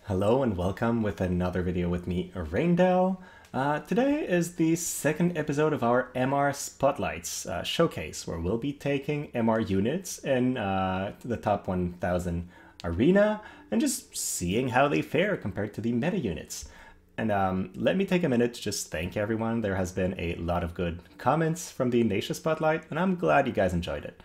Hello and welcome with another video with me, Raindell. Today is the second episode of our MR Spotlights showcase, where we'll be taking MR units in the top 1000 arena and just seeing how they fare compared to the meta units. And let me take a minute to just thank everyone. There has been a lot of good comments from the Nation Spotlight, and I'm glad you guys enjoyed it.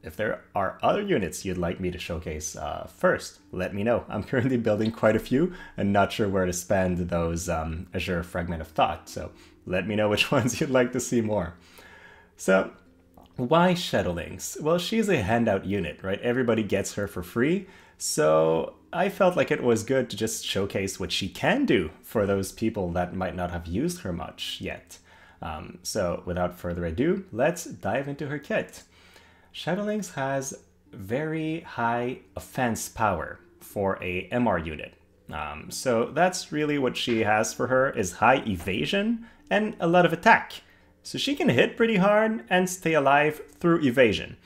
If there are other units you'd like me to showcase first, let me know. I'm currently building quite a few and not sure where to spend those Azure Fragment of Thought, so let me know which ones you'd like to see more. So, why Shadowlynx? Well, she's a handout unit, right? Everybody gets her for free, so I felt like it was good to just showcase what she can do for those people that might not have used her much yet. So, without further ado, let's dive into her kit. Shadowlynx has very high offense power for a MR unit. So that's really what she has for her, is high evasion and a lot of attack. So she can hit pretty hard and stay alive through evasion.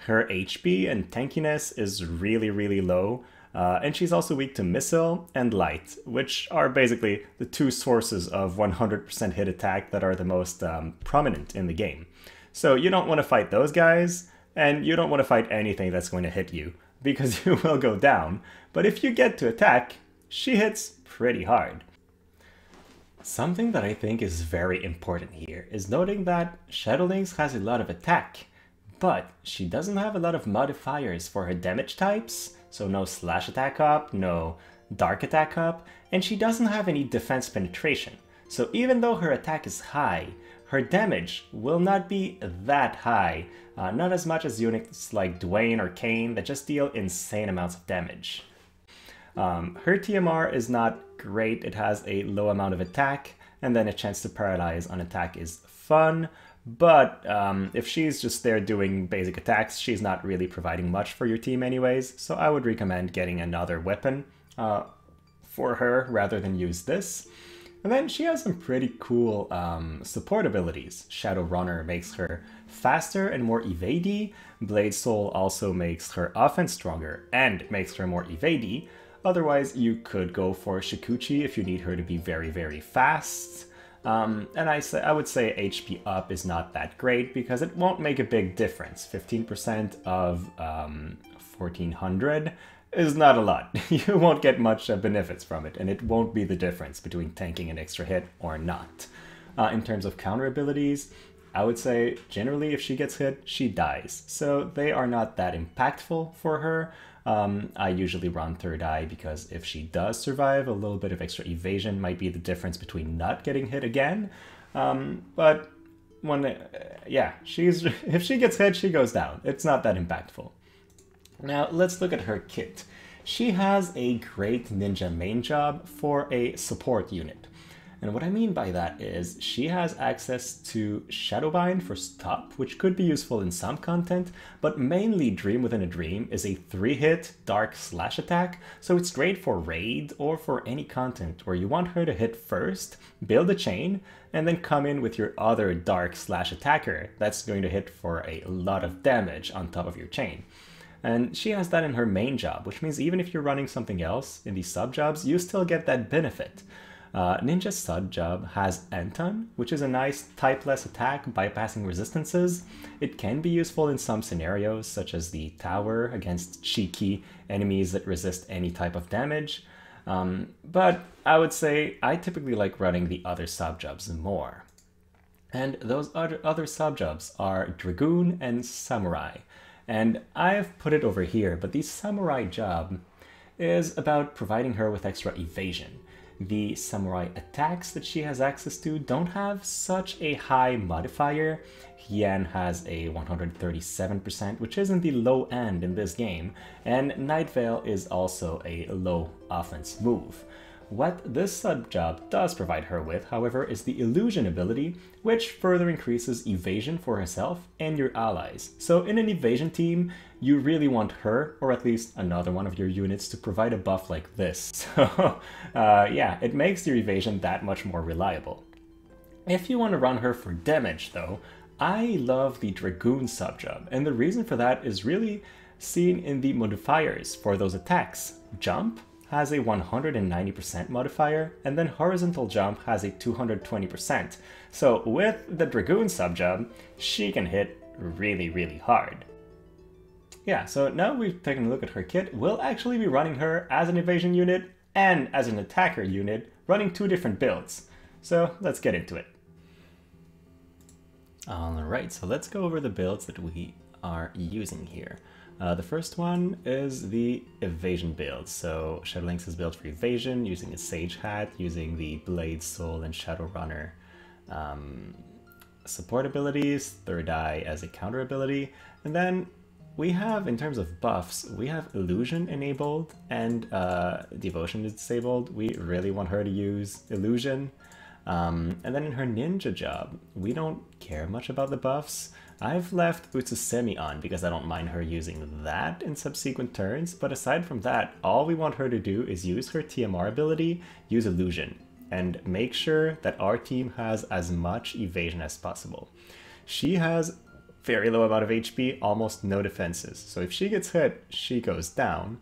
Her HP and tankiness is really low, and she's also weak to missile and light, which are basically the two sources of 100% hit attack that are the most prominent in the game. So you don't want to fight those guys, and you don't want to fight anything that's going to hit you, because you will go down. But if you get to attack, she hits pretty hard. Something that I think is very important here is noting that Shadowlynx has a lot of attack, but she doesn't have a lot of modifiers for her damage types, so no slash attack up, no dark attack up, and she doesn't have any defense penetration. So even though her attack is high, her damage will not be that high, not as much as units like Dwayne or Kane that just deal insane amounts of damage. Her TMR is not great. It has a low amount of attack, and then a chance to paralyze on attack is fun, but if she's just there doing basic attacks, she's not really providing much for your team anyways, so I would recommend getting another weapon for her rather than use this. And then she has some pretty cool support abilities. Shadow Runner makes her faster and more evadey. Blade Soul also makes her offense stronger and makes her more evadey. Otherwise, you could go for Shikuchi if you need her to be very fast. And I would say HP up is not that great because it won't make a big difference. 15% of 1400 is not a lot. You won't get much benefits from it, and it won't be the difference between tanking an extra hit or not. In terms of counter abilities, I would say generally if she gets hit, she dies. So they are not that impactful for her. I usually run Third Eye because if she does survive, a little bit of extra evasion might be the difference between not getting hit again. But when, if she gets hit, she goes down. It's not that impactful. Now, let's look at her kit. She has a great ninja main job for a support unit. And what I mean by that is she has access to Shadowbind for stop, which could be useful in some content, but mainly Dream Within a Dream is a 3-hit dark slash attack, so it's great for raid or for any content where you want her to hit first, build a chain, and then come in with your other dark slash attacker that's going to hit for a lot of damage on top of your chain. And she has that in her main job, which means even if you're running something else in these sub-jobs, you still get that benefit. Ninja's sub-job has Anton, which is a nice typeless attack bypassing resistances. It can be useful in some scenarios, such as the tower against cheeky enemies that resist any type of damage. But I would say I typically like running the other sub-jobs more. And those other sub-jobs are Dragoon and Samurai. And I've put it over here, but the Samurai job is about providing her with extra evasion. The Samurai attacks that she has access to don't have such a high modifier. Hien has a 137%, which isn't the low end in this game, and Night Veil is also a low offense move. What this sub-job does provide her with, however, is the Illusion ability, which further increases evasion for herself and your allies. So in an evasion team, you really want her, or at least another one of your units, to provide a buff like this. So yeah, it makes your evasion that much more reliable. If you want to run her for damage, though, I love the Dragoon sub-job, and the reason for that is really seen in the modifiers for those attacks. Jump has a 190% modifier, and then Horizontal Jump has a 220%. So with the Dragoon subjob, she can hit really, really hard. Yeah, so now we've taken a look at her kit, we'll actually be running her as an evasion unit and as an attacker unit, running 2 different builds. So let's get into it. Alright, so let's go over the builds that we are using here. The first one is the Evasion Build. So Shadowlynx is built for evasion, using a Sage Hat, using the Blade, Soul, and Shadowrunner support abilities, Third Eye as a counter ability, and then we have, in terms of buffs, we have Illusion enabled and Devotion is disabled. We really want her to use Illusion. And then in her ninja job, we don't care much about the buffs. I've left Utsusemi on because I don't mind her using that in subsequent turns, but aside from that, all we want her to do is use her TMR ability, use Illusion, and make sure that our team has as much evasion as possible. She has very low amount of HP, almost no defenses, so if she gets hit, she goes down.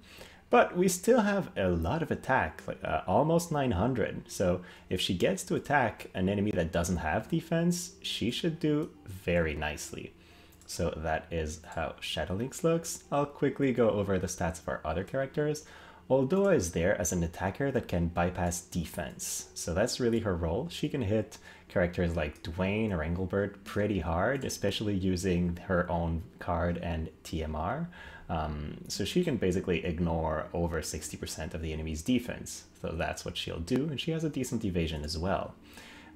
But we still have a lot of attack, like almost 900, so if she gets to attack an enemy that doesn't have defense, she should do very nicely. So that is how Shadowlynx looks. I'll quickly go over the stats of our other characters. Oldoa is there as an attacker that can bypass defense, so that's really her role. She can hit characters like Dwayne or Engelbert pretty hard, especially using her own card and TMR. So she can basically ignore over 60% of the enemy's defense, so that's what she'll do, and she has a decent evasion as well.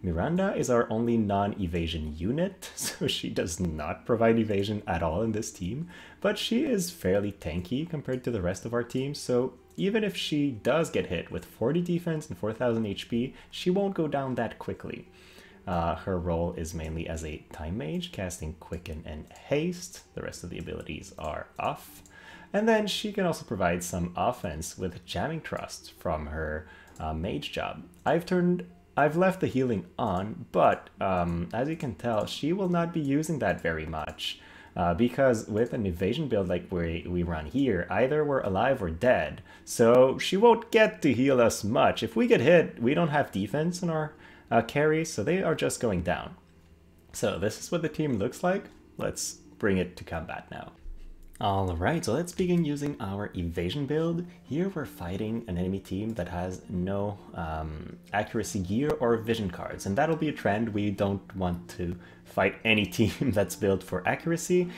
Miranda is our only non-evasion unit, so she does not provide evasion at all in this team, but she is fairly tanky compared to the rest of our team, so even if she does get hit with 40 defense and 4000 HP, she won't go down that quickly. Her role is mainly as a time mage, casting Quicken and Haste. The rest of the abilities are off. And then she can also provide some offense with Jamming Trust from her mage job. I've left the healing on, but as you can tell, she will not be using that very much. Because with an evasion build like we run here, either we're alive or dead, so she won't get to heal us much. If we get hit, we don't have defense in our carries, so they are just going down. So this is what the team looks like. Let's bring it to combat now. Alright, so let's begin using our evasion build. Here we're fighting an enemy team that has no accuracy gear or vision cards, and that'll be a trend. We don't want to fight any team that's built for accuracy,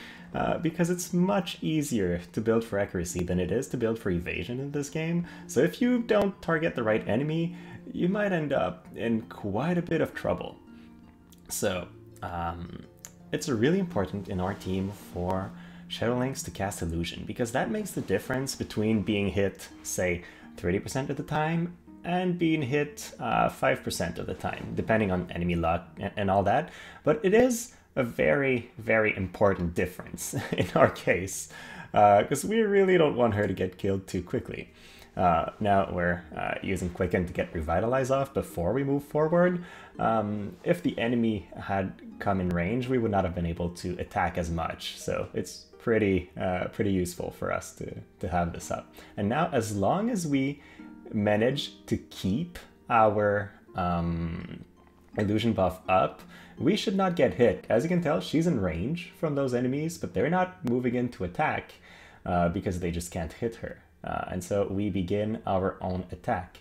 because it's much easier to build for accuracy than it is to build for evasion in this game. So if you don't target the right enemy, you might end up in quite a bit of trouble. So it's really important in our team for Shadowlynx to cast Illusion, because that makes the difference between being hit, say, 30% of the time and being hit 5% of the time, depending on enemy luck and all that. But it is a very, very important difference in our case, because we really don't want her to get killed too quickly. Now we're using Quicken to get Revitalize off before we move forward. If the enemy had come in range, we would not have been able to attack as much, so it's pretty useful for us to have this up. And now, as long as we manage to keep our illusion buff up, we should not get hit. As you can tell, she's in range from those enemies, but they're not moving in to attack because they just can't hit her. And so we begin our own attack.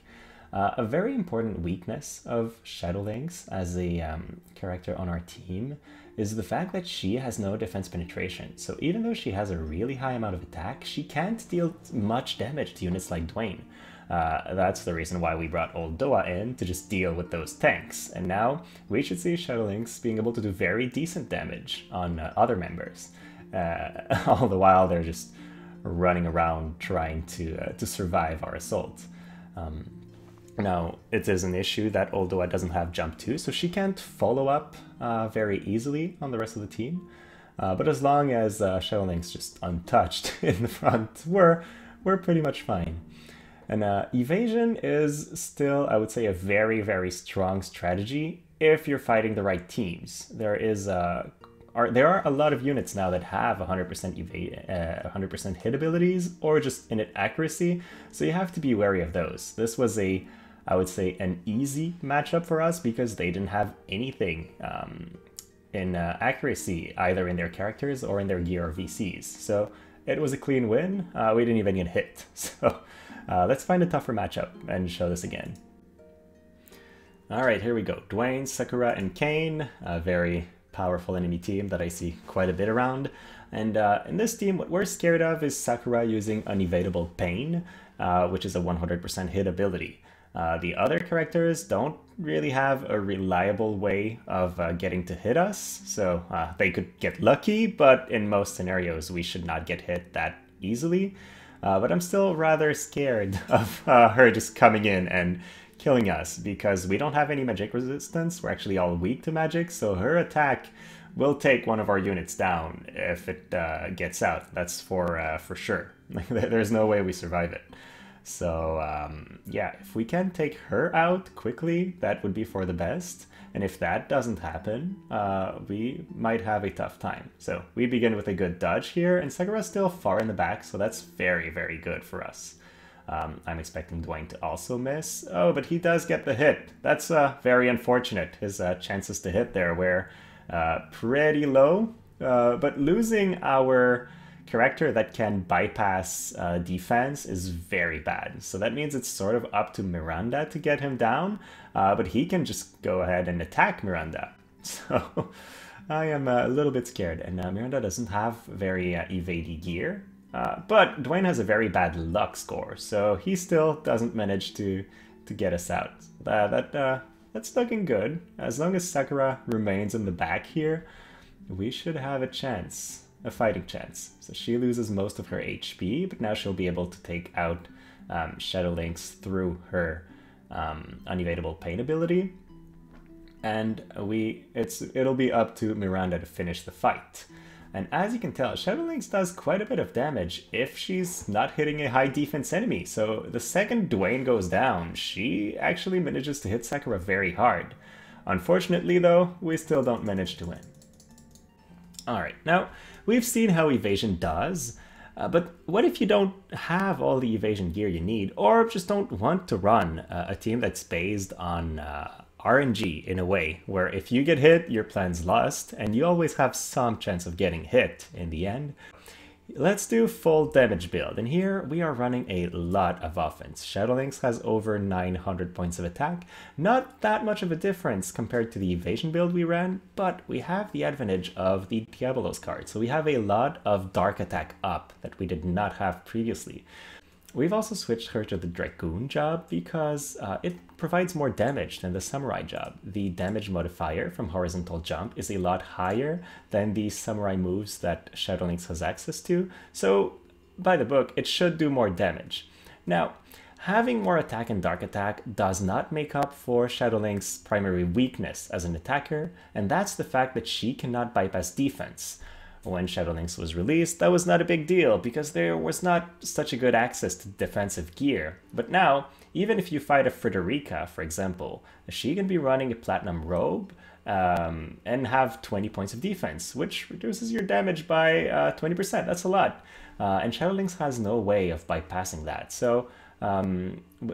A very important weakness of Shadowlynx as a character on our team is the fact that she has no defense penetration. So even though she has a really high amount of attack, she can't deal much damage to units like Dwayne. That's the reason why we brought Oldoa in, to just deal with those tanks. And now we should see Shadowlynx being able to do very decent damage on other members. All the while they're just running around trying to survive our assault. Now, it is an issue that Oldoa doesn't have jump 2, so she can't follow up very easily on the rest of the team. But as long as Shadowlynx just untouched in the front, we're pretty much fine. And evasion is still, I would say, a very, very strong strategy if you're fighting the right teams. There is our there are a lot of units now that have 100% 100% hit abilities or just innate accuracy, so you have to be wary of those. This was I would say, an easy matchup for us because they didn't have anything in accuracy, either in their characters or in their gear or VCs. So it was a clean win. We didn't even get hit. So let's find a tougher matchup and show this again. All right, here we go. Dwayne, Sakura, and Kane, a very powerful enemy team that I see quite a bit around. And in this team, what we're scared of is Sakura using Unevadable Pain, which is a 100% hit ability. The other characters don't really have a reliable way of getting to hit us, so they could get lucky, but in most scenarios we should not get hit that easily. But I'm still rather scared of her just coming in and killing us, because we don't have any magic resistance. We're actually all weak to magic, so her attack will take one of our units down if it gets out. That's for sure. There's no way we survive it. So yeah, if we can take her out quickly, that would be for the best. And if that doesn't happen, we might have a tough time. So we begin with a good dodge here, and Sakura's still far in the back, so that's very, very good for us. I'm expecting Dwayne to also miss. Oh, but he does get the hit. That's very unfortunate. His chances to hit there were pretty low, but losing our character that can bypass defense is very bad. So that means it's sort of up to Miranda to get him down, but he can just go ahead and attack Miranda. So I am a little bit scared, and Miranda doesn't have very evady gear, but Dwayne has a very bad luck score, so he still doesn't manage to get us out. That's looking good. As long as Sakura remains in the back here, we should have a chance. A fighting chance. So she loses most of her HP, but now she'll be able to take out Shadowlynx through her Unevadable Pain ability. And it'll be up to Miranda to finish the fight. And as you can tell, Shadowlynx does quite a bit of damage if she's not hitting a high defense enemy. So the second Dwayne goes down, she actually manages to hit Sakura very hard. Unfortunately though, we still don't manage to win. Alright, now we've seen how evasion does, but what if you don't have all the evasion gear you need, or just don't want to run a team that's based on RNG in a way, where if you get hit, your plan's lost, and you always have some chance of getting hit in the end? Let's do full damage build, and here we are running a lot of offense. Shadowlynx has over 900 points of attack, not that much of a difference compared to the evasion build we ran, but we have the advantage of the Diabolos card, so we have a lot of dark attack up that we did not have previously. We've also switched her to the Dragoon job because it provides more damage than the Samurai job. The damage modifier from horizontal jump is a lot higher than the Samurai moves that Shadowlynx has access to, so by the book, it should do more damage. Now, having more attack and dark attack does not make up for Shadowlynx's primary weakness as an attacker, and that's the fact that she cannot bypass defense. When Shadowlynx was released, that was not a big deal because there was not such a good access to defensive gear. But now, even if you fight a Frederica, for example, she can be running a Platinum Robe and have 20 points of defense, which reduces your damage by 20%. That's a lot. And Shadowlynx has no way of bypassing that. So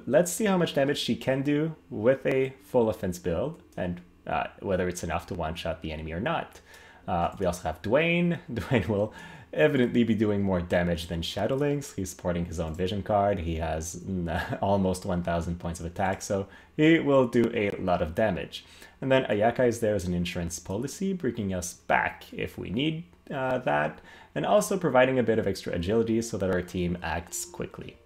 let's see how much damage she can do with a full offense build, and whether it's enough to one-shot the enemy or not. We also have Dwayne. Dwayne will evidently be doing more damage than Shadowlynx. He's sporting his own vision card. He has almost 1,000 points of attack, so he will do a lot of damage. And then Ayaka is there as an insurance policy, bringing us back if we need that, and also providing a bit of extra agility so that our team acts quickly.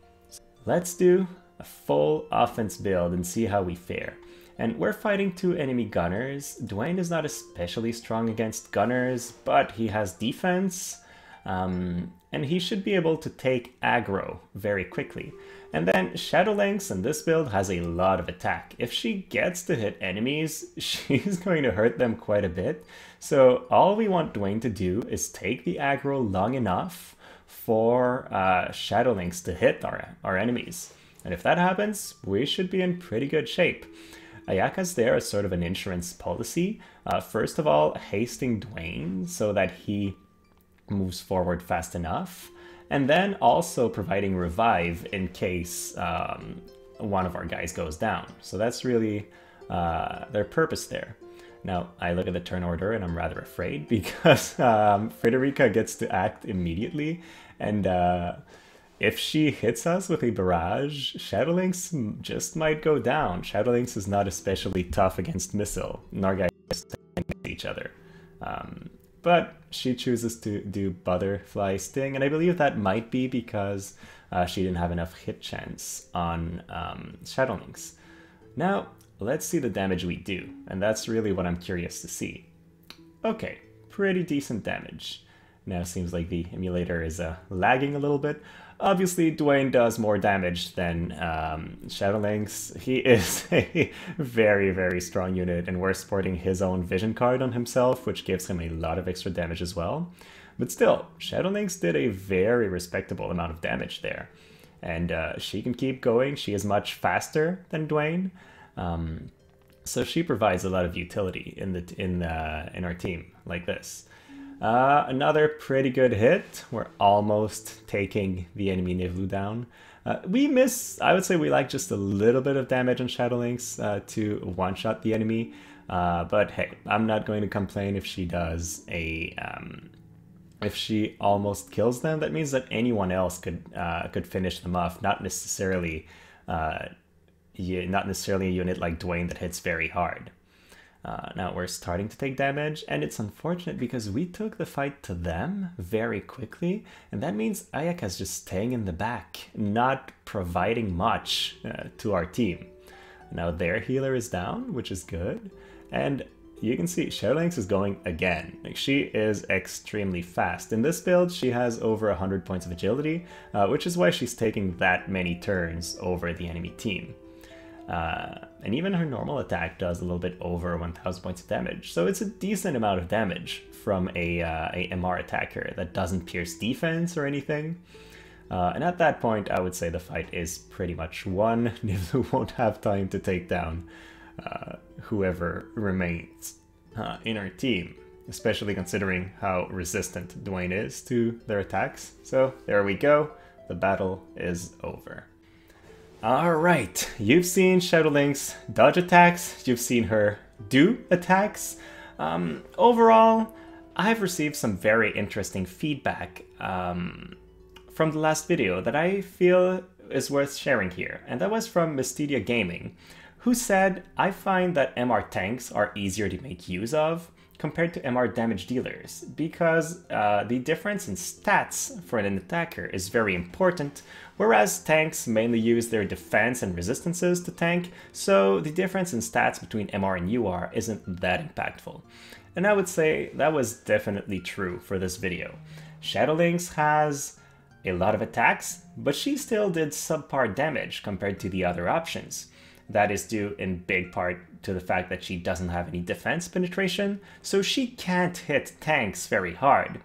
Let's do a full offense build and see how we fare. And we're fighting two enemy gunners. Dwayne is not especially strong against gunners, but he has defense, and he should be able to take aggro very quickly. And then Shadowlynx in this build has a lot of attack. If she gets to hit enemies, she's going to hurt them quite a bit. So all we want Dwayne to do is take the aggro long enough for Shadowlynx to hit our enemies. And if that happens, we should be in pretty good shape. Ayaka's there as sort of an insurance policy. First of all, hasting Dwayne so that he moves forward fast enough, and then also providing revive in case one of our guys goes down. So that's really their purpose there. Now, I look at the turn order and I'm rather afraid because Frederica gets to act immediately, and if she hits us with a barrage, Shadowlynx just might go down. Shadowlynx is not especially tough against missile, nor guys against each other. But she chooses to do Butterfly Sting, and I believe that might be because she didn't have enough hit chance on Shadowlynx. Now, let's see the damage we do, and that's really what I'm curious to see. Okay, pretty decent damage. Now seems like the emulator is lagging a little bit. Obviously, Dwayne does more damage than Shadowlynx. He is a very, very strong unit, and we're sporting his own vision card on himself, which gives him a lot of extra damage as well. But still, Shadowlynx did a very respectable amount of damage there. And she can keep going. She is much faster than Dwayne. So she provides a lot of utility in our team like this. Another pretty good hit. We're almost taking the enemy Nivlu down. We miss, I would say we like just a little bit of damage on Shadowlynx to one-shot the enemy. But hey, I'm not going to complain if she does if she almost kills them. That means that anyone else could finish them off, not necessarily a unit like Dwayne that hits very hard. Now we're starting to take damage, and it's unfortunate because we took the fight to them very quickly, and that means Ayaka's just staying in the back, not providing much to our team. Now their healer is down, which is good, and you can see Shadowlynx is going again. Like, she is extremely fast. In this build, she has over 100 points of agility, which is why she's taking that many turns over the enemy team. And even her normal attack does a little bit over 1000 points of damage. So it's a decent amount of damage from a MR attacker that doesn't pierce defense or anything. And at that point, I would say the fight is pretty much won. Nivlu won't have time to take down whoever remains in our team, especially considering how resistant Dwayne is to their attacks. So there we go. The battle is over. Alright, you've seen Shadowlynx dodge attacks, you've seen her do attacks. Overall, I've received some very interesting feedback from the last video that I feel is worth sharing here, and that was from Mysteria Gaming, who said, I find that MR tanks are easier to make use of compared to MR damage dealers, because the difference in stats for an attacker is very important, whereas tanks mainly use their defense and resistances to tank, so the difference in stats between MR and UR isn't that impactful. And I would say that was definitely true for this video. Shadowlynx has a lot of attacks, but she still did subpar damage compared to the other options. That is due in big part to the fact that she doesn't have any defense penetration, so she can't hit tanks very hard.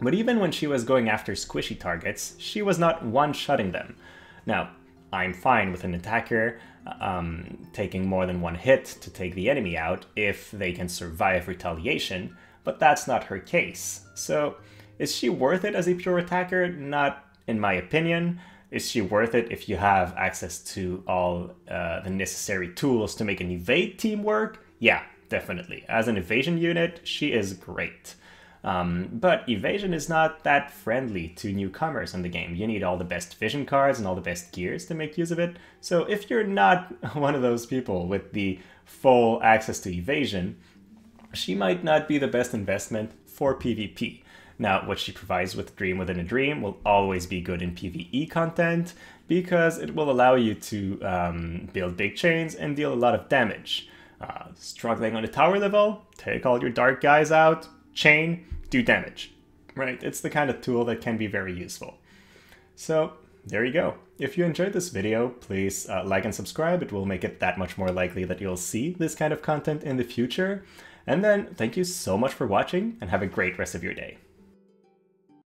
But even when she was going after squishy targets, she was not one-shotting them. Now, I'm fine with an attacker taking more than one hit to take the enemy out if they can survive retaliation, but that's not her case. So, is she worth it as a pure attacker? Not in my opinion. Is she worth it if you have access to all the necessary tools to make an evade team work? Yeah, definitely. As an evasion unit, she is great. But evasion is not that friendly to newcomers in the game. You need all the best vision cards and all the best gears to make use of it. So if you're not one of those people with the full access to evasion, she might not be the best investment for PvP. Now, what she provides with Dream Within a Dream will always be good in PvE content, because it will allow you to build big chains and deal a lot of damage. Struggling on a tower level, take all your dark guys out, chain, do damage. Right? It's the kind of tool that can be very useful. So, there you go. If you enjoyed this video, please like and subscribe. It will make it that much more likely that you'll see this kind of content in the future. And then, thank you so much for watching, and have a great rest of your day.